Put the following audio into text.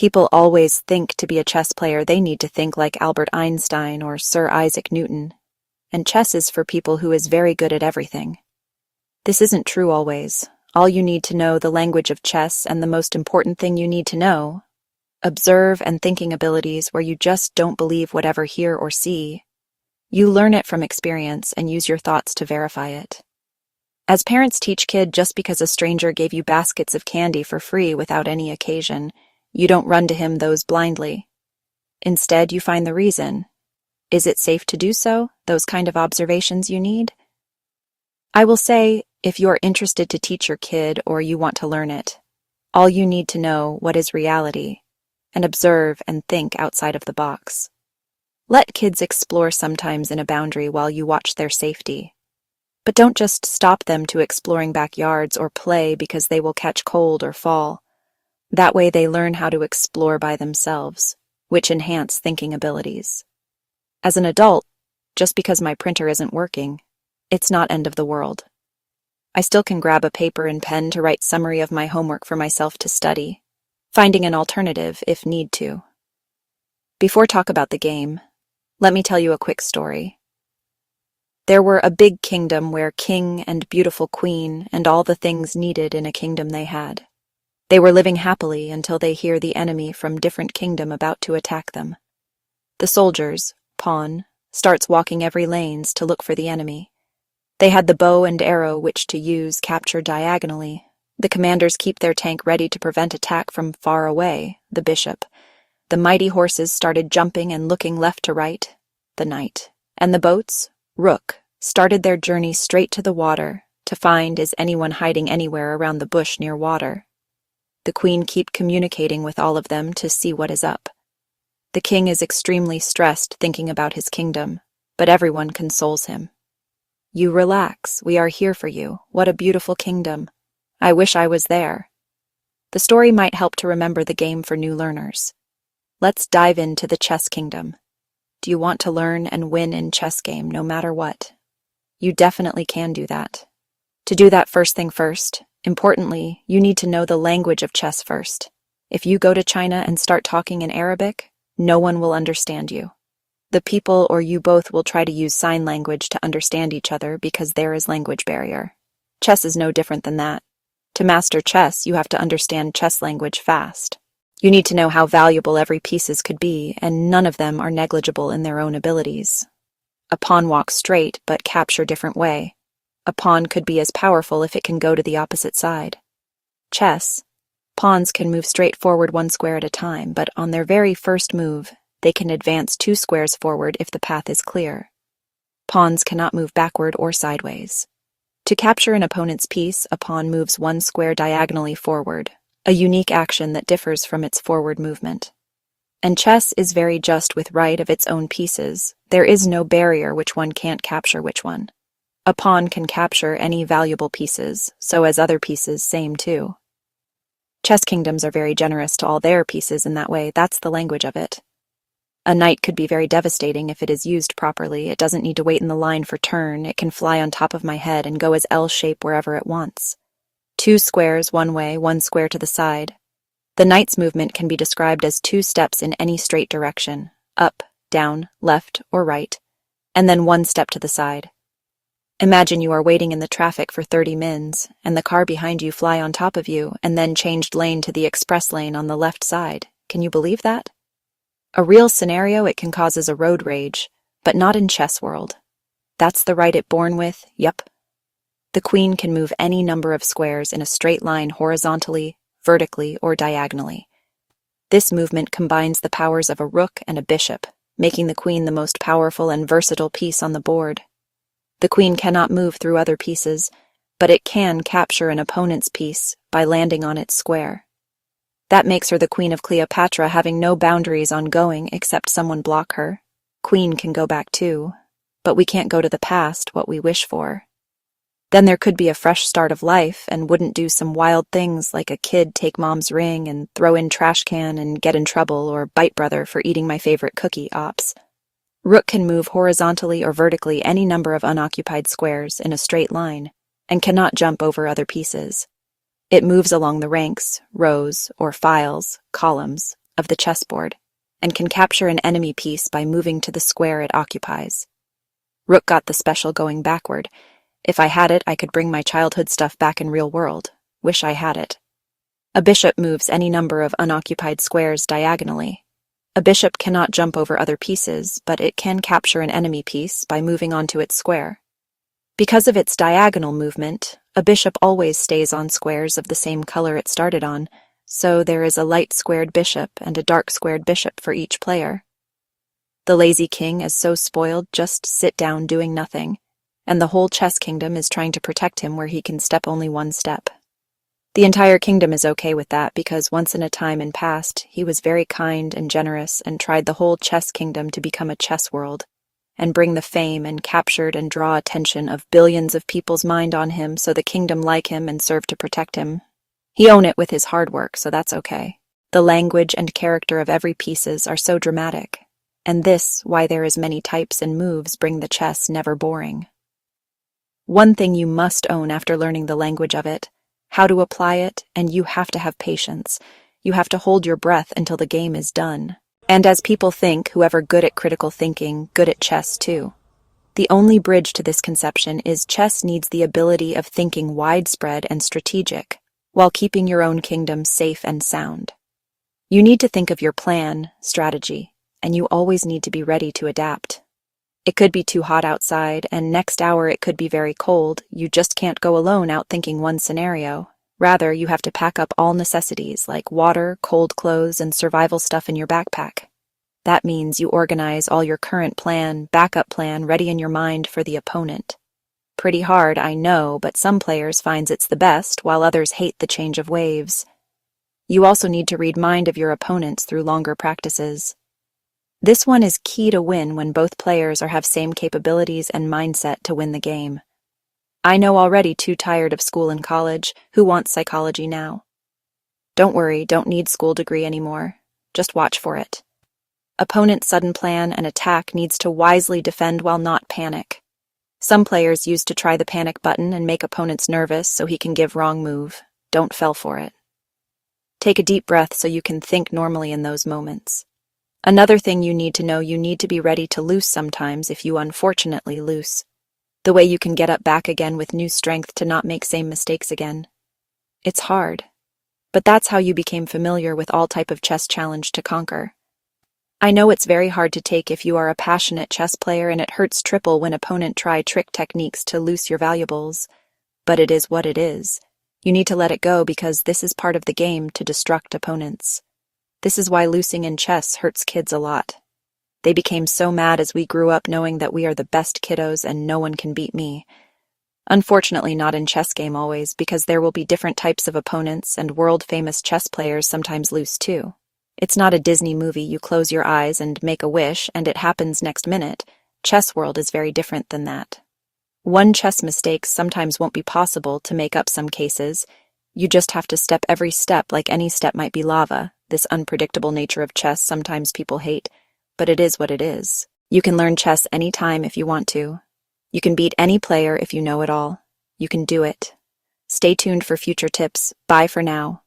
People always think to be a chess player they need to think like Albert Einstein or Sir Isaac Newton, and chess is for people who is very good at everything. This isn't true always. All you need to know the language of chess, and the most important thing you need to know, observe and thinking abilities where you just don't believe whatever hear or see. You learn it from experience and use your thoughts to verify it. As parents teach kids, just because a stranger gave you baskets of candy for free without any occasion, you don't run to him those blindly. Instead, you find the reason. Is it safe to do so? Those kind of observations you need? I will say, if you're interested to teach your kid or you want to learn it, all you need to know what is reality, and observe and think outside of the box. Let kids explore sometimes in a boundary while you watch their safety. But don't just stop them to exploring backyards or play because they will catch cold or fall. That way they learn how to explore by themselves, which enhance thinking abilities. As an adult, just because my printer isn't working, it's not end of the world. I still can grab a paper and pen to write summary of my homework for myself to study, finding an alternative if need to. Before talk about the game, let me tell you a quick story. There were a big kingdom where king and beautiful queen and all the things needed in a kingdom they had. They were living happily until they hear the enemy from different kingdom about to attack them. The soldiers, pawn, starts walking every lanes to look for the enemy. They had the bow and arrow which to use capture diagonally. The commanders keep their tank ready to prevent attack from far away, the bishop. The mighty horses started jumping and looking left to right, the knight. And the boats, rook, started their journey straight to the water to find is anyone hiding anywhere around the bush near water. The queen keep communicating with all of them to see what is up. The king is extremely stressed thinking about his kingdom, but everyone consoles him. You relax, we are here for you. What a beautiful kingdom. I wish I was there. The story might help to remember the game for new learners. Let's dive into the chess kingdom. Do you want to learn and win in chess game no matter what? You definitely can do that. To do that, first thing first, importantly, you need to know the language of chess first. If you go to China and start talking in Arabic, no one will understand you. The people or you both will try to use sign language to understand each other because there is language barrier. Chess is no different than that. To master chess, you have to understand chess language fast. You need to know how valuable every pieces could be, and none of them are negligible in their own abilities. A pawn walks straight, but capture different way. A pawn could be as powerful if it can go to the opposite side. Chess. Pawns can move straight forward one square at a time, but on their very first move, they can advance 2 squares forward if the path is clear. Pawns cannot move backward or sideways. To capture an opponent's piece, a pawn moves 1 square diagonally forward, a unique action that differs from its forward movement. And chess is very just with right of its own pieces. There is no barrier which one can't capture which one. A pawn can capture any valuable pieces, so as other pieces same too. Chess kingdoms are very generous to all their pieces in that way. That's the language of it. A knight could be very devastating if it is used properly. It doesn't need to wait in the line for turn. It can fly on top of my head and go as L shape wherever it wants. 2 squares one way, 1 square to the side. The knight's movement can be described as 2 steps in any straight direction, up, down, left, or right, and then 1 step to the side. Imagine you are waiting in the traffic for 30 mins, and the car behind you fly on top of you and then changed lane to the express lane on the left side. Can you believe that? A real scenario it can cause is a road rage, but not in chess world. That's the right it born with, yup. The queen can move any number of squares in a straight line horizontally, vertically, or diagonally. This movement combines the powers of a rook and a bishop, making the queen the most powerful and versatile piece on the board. The queen cannot move through other pieces, but it can capture an opponent's piece by landing on its square. That makes her the Queen of Cleopatra, having no boundaries on going except someone block her. Queen can go back too, but we can't go to the past, what we wish for. Then there could be a fresh start of life and wouldn't do some wild things like a kid take mom's ring and throw in trash can and get in trouble or bite brother for eating my favorite cookie ops. Rook can move horizontally or vertically any number of unoccupied squares in a straight line and cannot jump over other pieces. It moves along the ranks, rows, or files, columns, of the chessboard, and can capture an enemy piece by moving to the square it occupies. Rook got the special going backward. If I had it, I could bring my childhood stuff back in real world. Wish I had it. A bishop moves any number of unoccupied squares diagonally. A bishop cannot jump over other pieces, but it can capture an enemy piece by moving onto its square. Because of its diagonal movement, a bishop always stays on squares of the same color it started on, so there is a light squared bishop and a dark squared bishop for each player. The lazy king is so spoiled, just sit down doing nothing, and the whole chess kingdom is trying to protect him where he can step only one step. The entire kingdom is okay with that because once in a time in past, he was very kind and generous and tried the whole chess kingdom to become a chess world and bring the fame and captured and draw attention of billions of people's mind on him so the kingdom like him and serve to protect him. He own it with his hard work, so that's okay. The language and character of every pieces are so dramatic, and this, why there is many types and moves, bring the chess never boring. One thing you must own after learning the language of it, how to apply it, and you have to have patience. You have to hold your breath until the game is done. And as people think, whoever good at critical thinking, good at chess too. The only bridge to this conception is chess needs the ability of thinking widespread and strategic, while keeping your own kingdom safe and sound. You need to think of your plan, strategy, and you always need to be ready to adapt. It could be too hot outside, and next hour it could be very cold. You just can't go alone out thinking one scenario. Rather, you have to pack up all necessities like water, cold clothes, and survival stuff in your backpack. That means you organize all your current plan, backup plan ready in your mind for the opponent. Pretty hard, I know, but some players finds it's the best, while others hate the change of waves. You also need to read mind of your opponents through longer practices. This one is key to win when both players have same capabilities and mindset to win the game. I know already too tired of school and college, who wants psychology now? Don't worry, don't need school degree anymore. Just watch for it. Opponent's sudden plan and attack needs to wisely defend while not panic. Some players used to try the panic button and make opponents nervous so he can give wrong move. Don't fall for it. Take a deep breath so you can think normally in those moments. Another thing you need to know, you need to be ready to lose sometimes if you unfortunately lose. The way you can get up back again with new strength to not make same mistakes again. It's hard, but that's how you became familiar with all type of chess challenge to conquer. I know it's very hard to take if you are a passionate chess player and it hurts triple when opponent try trick techniques to lose your valuables, but it is what it is. You need to let it go because this is part of the game to destruct opponents. This is why losing in chess hurts kids a lot. They became so mad as we grew up knowing that we are the best kiddos and no one can beat me. Unfortunately not in chess game always, because there will be different types of opponents and world-famous chess players sometimes lose too. It's not a Disney movie you close your eyes and make a wish and it happens next minute. Chess world is very different than that. One chess mistake sometimes won't be possible to make up some cases. You just have to step every step like any step might be lava. This unpredictable nature of chess sometimes people hate, but it is what it is. You can learn chess anytime if you want to. You can beat any player if you know it all. You can do it. Stay tuned for future tips. Bye for now.